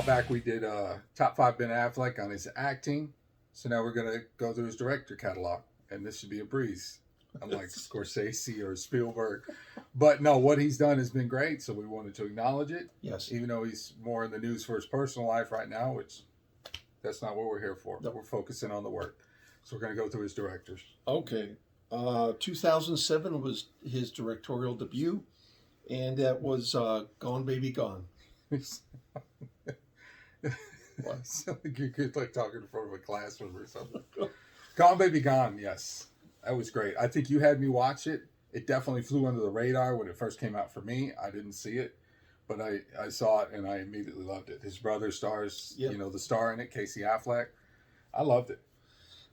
while back we did top five Ben Affleck on his acting. So now we're gonna go through his director catalog, and this should be a breeze, unlike Scorsese or Spielberg. But no, what he's done has been great, so we wanted to acknowledge it. Yes. Even though he's more in the news for his personal life right now, which that's not what we're here for. No. We're focusing on the work. So we're gonna go through his directors. Okay. 2007 was his directorial debut, and that was Gone Baby Gone. What? You're like talking in front of a classroom or something. Gone Baby Gone, yes. That was great. I think you had me watch it. It definitely flew under the radar when it first came out for me. I didn't see it, but I saw it and I immediately loved it. His brother stars, Yep. the star in it, Casey Affleck. I loved it.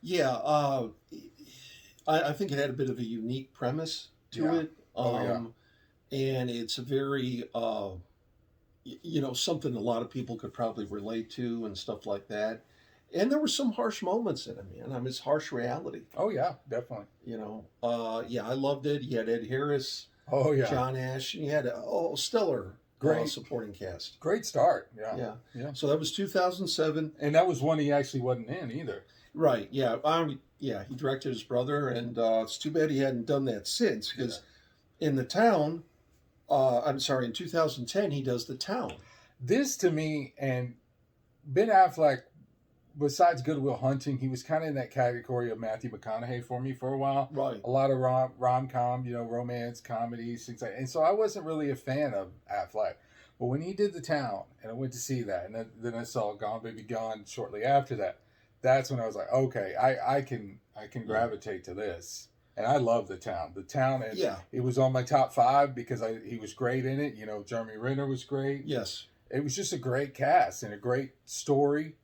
Yeah, I think it had a bit of a unique premise to Yeah. it. And it's a very, something a lot of people could probably relate to and stuff like that. And there were some harsh moments in it, man. I mean, it's harsh reality. Oh, yeah, definitely. I loved it. You had Ed Harris, Oh, yeah. John Ash, and you had a stellar Great. supporting cast. Great start. Yeah. Yeah. So that was 2007. And that was one he actually wasn't in either. Right. Yeah. He directed his brother, and it's too bad he hadn't done that since, because in The Town, in 2010, he does The Town. This to me, and Ben Affleck, besides Good Will Hunting, he was kind of in that category of Matthew McConaughey for me for a while. Right. A lot of rom-com, romance, comedies, things like that. And so I wasn't really a fan of Affleck. But when he did The Town, and I went to see that, and then I saw Gone Baby Gone shortly after that, that's when I was like, okay, I can gravitate to this. And I love The Town. The Town, and it was on my top five because he was great in it. Jeremy Renner was great. Yes. It was just a great cast and a great story.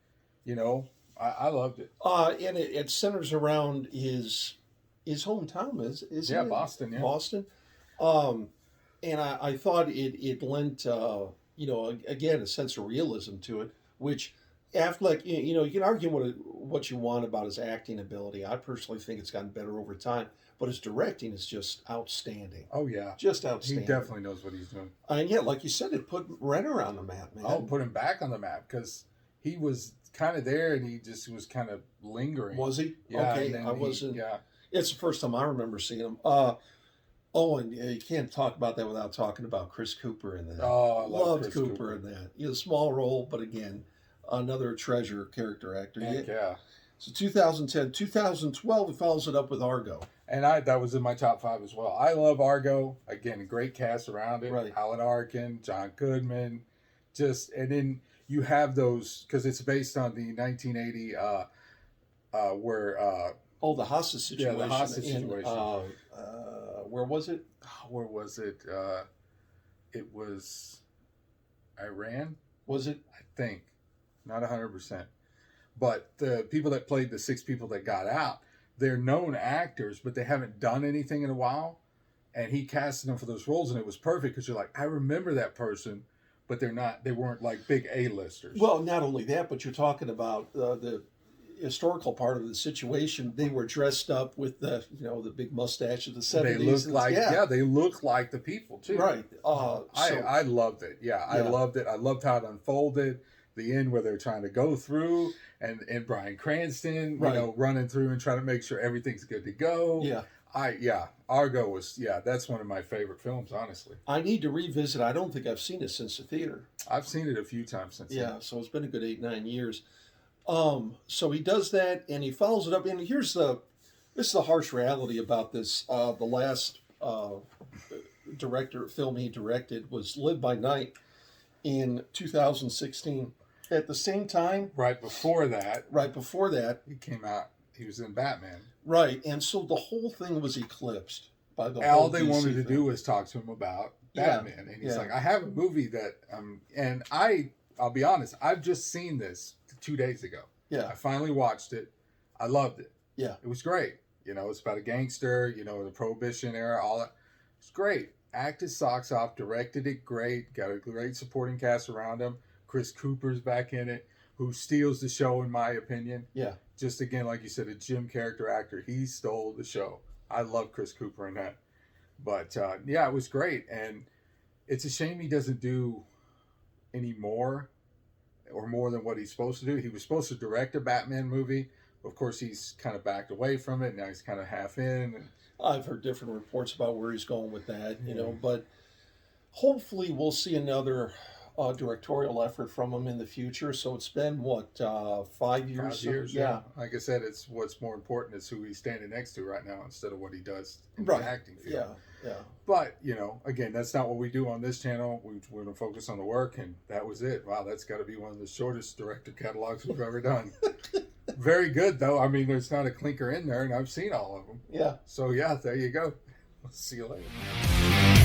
I loved it. And it centers around his hometown, is it? Boston. Yeah, Boston. And I thought it lent, again, a sense of realism to it, which Affleck, you can argue what you want about his acting ability. I personally think it's gotten better over time, but his directing is just outstanding. Oh, yeah. Just outstanding. He definitely knows what he's doing. And yeah, like you said, it put Renner on the map, man. Oh, put him back on the map because he was kind of there and he just was kind of lingering. Was he? Yeah. Okay, I wasn't. Yeah. It's the first time I remember seeing him. And you can't talk about that without talking about Chris Cooper in that. Oh, I loved Chris Cooper in that. A small role, but again, another treasure character actor. Heck yeah. So 2010, 2012, he follows it up with Argo. And that was in my top five as well. I love Argo. Again, a great cast around it. Right. Alan Arkin, John Goodman. And then you have those, because it's based on the 1980 where... the hostage situation. Yeah, the hostage situation. Where was it? Where was it? It was Iran? Was it? I think. Not 100%. But the people that played the six people that got out, they're known actors, but they haven't done anything in a while. And he casted them for those roles, and it was perfect because you're like, I remember that person, but they weren't like big A-listers. Well, not only that, but you're talking about the historical part of the situation. They were dressed up with the big mustache of the 70s. They look like they look like the people too. Right. I loved it. I loved it. I loved how it unfolded. The end where they're trying to go through and Bryan Cranston, running through and trying to make sure everything's good to go. Yeah. Argo was that's one of my favorite films, honestly. I need to revisit. I don't think I've seen it since the theater. I've seen it a few times since. Yeah, so it's been a good 8-9 years. So he does that and he follows it up. And this is the harsh reality about this. The last film he directed was Live by Night in 2016. At the same time, right before that, he came out. He was in Batman. Right, and so the whole thing was eclipsed by the all whole they DC wanted to thing. do was talk to him about Batman, and he's like, "I have a movie that," and I'll be honest, I've just seen this 2 days ago. Yeah, I finally watched it. I loved it. Yeah, it was great. It's about a gangster. The Prohibition era. All that. It's great. Acted socks off. Directed it great. Got a great supporting cast around him. Chris Cooper's back in it, who steals the show in my opinion. Yeah. Just again, like you said, a Jim character actor. He stole the show. I love Chris Cooper in that. But it was great. And it's a shame he doesn't do any more or more than what he's supposed to do. He was supposed to direct a Batman movie. Of course, he's kind of backed away from it. Now he's kind of half in. And, I've heard different reports about where he's going with that, you yeah. know, but hopefully we'll see another directorial effort from him in the future. So it's been what 5 years? 5 years, Yeah, Like I said, it's what's more important is who he's standing next to right now instead of what he does in right. the acting field. Yeah, yeah. But, again, that's not what we do on this channel. We're going to focus on the work, and that was it. Wow, that's got to be one of the shortest director catalogs we've ever done. Very good, though. I mean, there's not a clinker in there, and I've seen all of them. Yeah. So, yeah, there you go. See you later.